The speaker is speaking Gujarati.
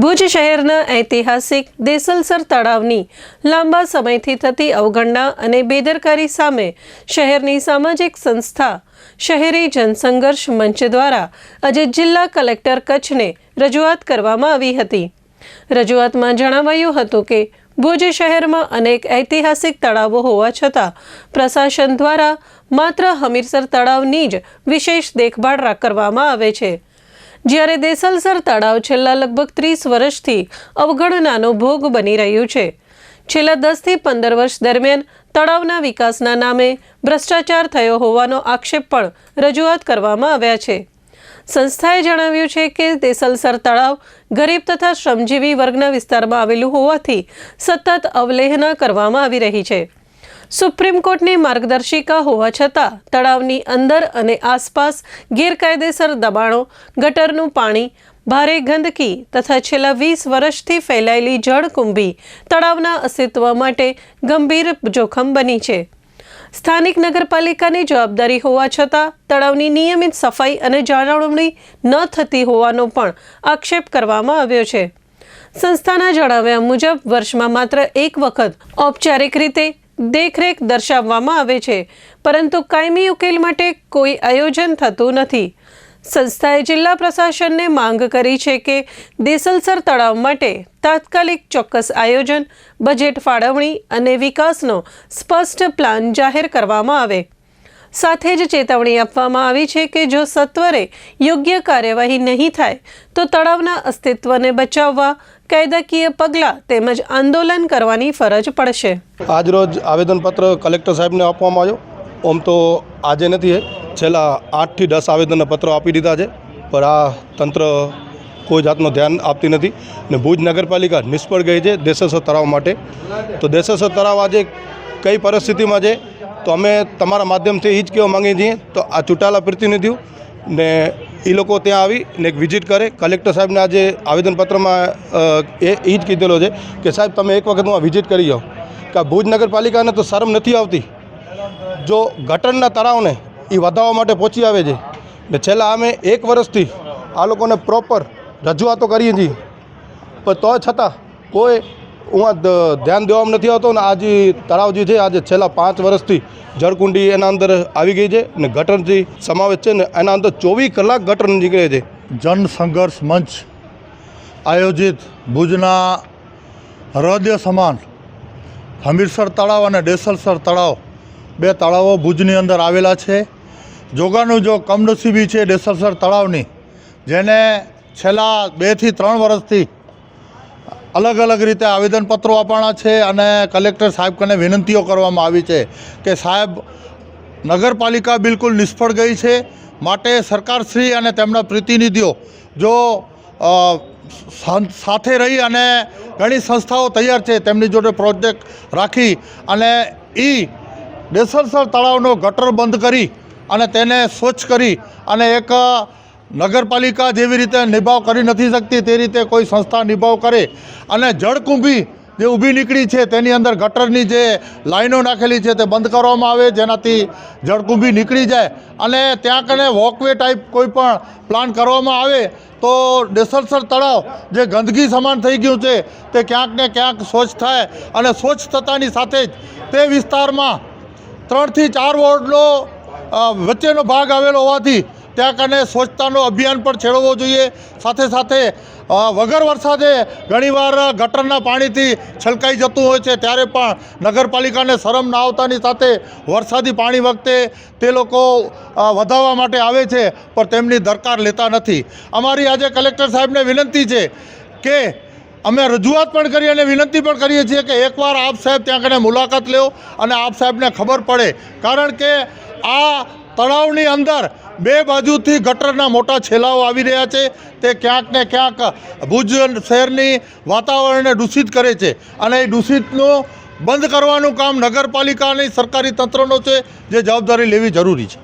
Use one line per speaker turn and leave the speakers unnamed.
ભુજ શહેરના ઐતિહાસિક દેસલસર તળાવની લાંબા સમયથી થતી અવગણના અને બેદરકારી સામે શહેરની સામાજિક સંસ્થા શહેરી જનસંઘર્ષ મંચ દ્વારા આજે જિલ્લા કલેક્ટર કચ્છને રજૂઆત કરવામાં આવી હતી। રજૂઆતમાં જણાવાયું હતું કે ભુજ શહેરમાં અનેક ઐતિહાસિક તળાવો હોવા છતાં પ્રશાસન દ્વારા માત્ર હમીરસર તળાવની જ વિશેષ દેખભાળ કરવામાં આવે છે, જ્યારે દેસલસર તળાવ છેલ્લા લગભગ 30 વર્ષથી અવગણનાનો ભોગ બની રહ્યું છે। છેલ્લા 10 થી 15 વર્ષ દરમિયાન તળાવના વિકાસના નામે ભ્રષ્ટાચાર થયો હોવાનો આક્ષેપ પણ રજૂઆત કરવામાં આવ્યા છે। સંસ્થાએ જણાવ્યું છે કે દેસલસર તળાવ ગરીબ તથા શ્રમજીવી વર્ગના વિસ્તારમાં આવેલું હોવાથી સતત અવહેલના કરવામાં આવી રહી છે। સુપ્રીમ કોર્ટની માર્ગદર્શિકા હોવા છતાં તળાવની અંદર અને આસપાસ ગેરકાયદેસર દબાણો, ગટરનું પાણી, ભારે ગંદકી તથા છેલ્લા 20 વર્ષથી ફેલાયેલી જળકુંભી તળાવના અસ્તિત્વ માટે ગંભીર જોખમ બની છે। સ્થાનિક નગરપાલિકાની જવાબદારી હોવા છતાં તળાવની નિયમિત સફાઈ અને જાળવણી ન થતી હોવાનો પણ આક્ષેપ કરવામાં આવ્યો છે। સંસ્થાના જણાવ્યા મુજબ વર્ષમાં માત્ર એક વખત ઔપચારિક રીતે દેખરેખ દર્શાવવામાં આવે છે, પરંતુ કાયમી ઉકેલ માટે કોઈ આયોજન થતું નથી। સંસ્થાએ જિલ્લા પ્રશાસનને માંગ કરી છે કે દેસલસર તળાવ માટે તાત્કાલિક ચોક્કસ આયોજન, બજેટ ફાળવણી અને વિકાસનો સ્પષ્ટ પ્લાન જાહેર કરવામાં આવે। સાથે જ ચેતવણી આપવામાં આવી છે કે જો સત્વરે યોગ્ય કાર્યવાહી નહીં થાય તો તળાવના અસ્તિત્વને બચાવવા કાયદાકીય પગલાં તેમજ આંદોલન કરવાની ફરજ પડશે।
આજરોજ આવેદનપત્ર કલેક્ટર સાહેબને આપવામાં આવ્યો। આમ તો આજે નથી, છેલ્લા 8 થી 10 આવેદનપત્રો આપી દીધા છે, પણ આ તંત્ર કોઈ જાતનું ધ્યાન આપતી નથી ને ભુજ નગરપાલિકા નિષ્ફળ ગઈ છે દેસલસર તળાવ માટે। તો દેસલસર તળાવ આજે કઈ પરિસ્થિતિમાં છે તો અમે તમારા માધ્યમથી એ જ કહેવા માંગીએ છીએ તો આ ચૂંટાયેલા પ્રતિનિધિઓ ને એ લોકો ત્યાં આવી ને એક વિઝિટ કરે। કલેક્ટર સાહેબને આજે આવેદનપત્રમાં એ જ કીધેલો છે કે સાહેબ તમે એક વખત હું વિઝિટ કરી જાઓ કે ભુજ નગરપાલિકાને તો શરમ નથી આવતી જો ગટરના તળાવને એ વધારવા માટે પહોંચી આવે છે ને છેલ્લા અમે 1 વર્ષથી આ લોકોને પ્રોપર રજૂઆતો કરીએ છીએ, પણ તો છતાં કોઈ ધ્યાન દેવામાં નથી આવતો ને આજે તળાવ જે છે આજે છેલ્લા 5 વર્ષથી જળકુંડી એના અંદર આવી ગઈ છે ને ગટરથી સમાવેશ છે ને એના અંદર 24 કલાક ગટર નીકળે છે।
જનસંઘર્ષ મંચ આયોજિત ભુજના હૃદય સમાન હમીરસર તળાવ અને દેસલસર તળાવ, 2 તળાવો ભુજની અંદર આવેલા છે। જોગાનું જો કમનસીબી છે દેસલસર તળાવની, જેને છેલ્લા 2 થી 3 વર્ષથી અલગ અલગ રીતે આવેદનપત્રો આપવાના છે અને કલેક્ટર સાહેબ કને વિનંતીઓ કરવામાં આવી છે કે સાહેબ નગરપાલિકા બિલકુલ નિષ્ફળ ગઈ છે, માટે સરકારશ્રી અને તેમના પ્રતિનિધિઓ જો સાથે રહી અને ઘણી સંસ્થાઓ તૈયાર છે તેમની જોડે પ્રોજેક્ટ રાખી અને દેસલસર તળાવનો ગટર બંધ કરી અને તેને સ્વચ્છ કરી અને એક નગરપાલિકા જેવી રીતે નિભાવ કરી નથી શકતી તે રીતે કોઈ સંસ્થા નિભાવ કરે અને જળકુંભી જે ઊભી નીકળી છે તેની અંદર ગટરની જે લાઈનો નાખેલી છે તે બંધ કરવામાં આવે, જેનાથી જળકુંભી નીકળી જાય અને ત્યાં કને વોકવે ટાઈપ કોઈ પણ પ્લાન કરવામાં આવે તો દેસલસર તળાવ જે ગંદકી સમાન થઈ ગયું છે તે ક્યાંક ને ક્યાંક સ્વચ્છ થાય અને સ્વચ્છ થતાની સાથે જ તે વિસ્તારમાં 3 થી 4 વોર્ડનો વચ્ચેનો ભાગ આવેલો હોવાથી ત્યાં કને સ્વચ્છતાનો અભિયાન પણ છેડવવો જોઈએ। સાથે સાથે વગર વરસાદે ઘણીવાર ગટરના પાણીથી છલકાઈ જતું હોય છે, ત્યારે પણ નગરપાલિકાને શરમ ના આવતાની સાથે વરસાદી પાણી વખતે તે લોકો વધારવા માટે આવે છે પણ તેમની દરકાર લેતા નથી। અમારી આજે કલેક્ટર સાહેબને વિનંતી છે કે અમે રજૂઆત પણ કરી અને વિનંતી પણ કરીએ છીએ કે એકવાર આપ સાહેબ ત્યાં કને મુલાકાત લો અને આપ સાહેબને ખબર પડે, કારણ કે આ તળાવની અંદર 2 બાજુથી ગટરના મોટા છેલાઓ આવી રહ્યા છે, તે ક્યાંક ને ક્યાંક ભુજ શહેરની વાતાવરણને દૂષિત કરે છે અને એ દૂષિતનું બંધ કરવાનું કામ નગરપાલિકાની સરકારી તંત્રનો છે, જે જવાબદારી લેવી જરૂરી છે।